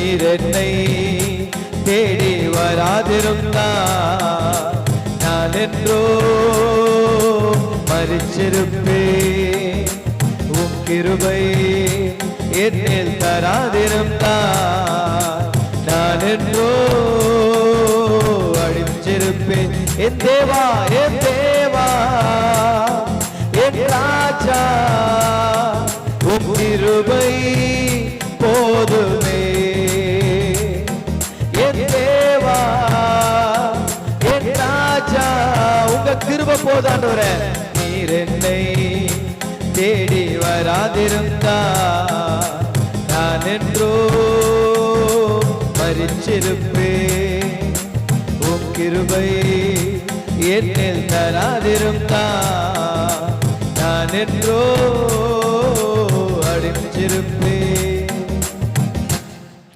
நீர் என்னை தேடி வராதிருந்தா நான் என்றோ மரிச்சிருப்பேன். உம் கிருபை என்னில் தராதிருந்தா நான் என்றோ அழிச்சிருப்பேன். என் தேவா என் தேவா என் ராஜா உம் கிருபை போதுமே. என் தேவா என் ராஜா உங்க கிருபை போதாண்டவரே. நீர் என்னை தேடி வராதிருந்தா நான் என்றோ மரிச்சிருப்பேன். உம் கிருபை என்னில் தராதிருந்தா நான் என்றோ அழிச்சிருப்பேன்.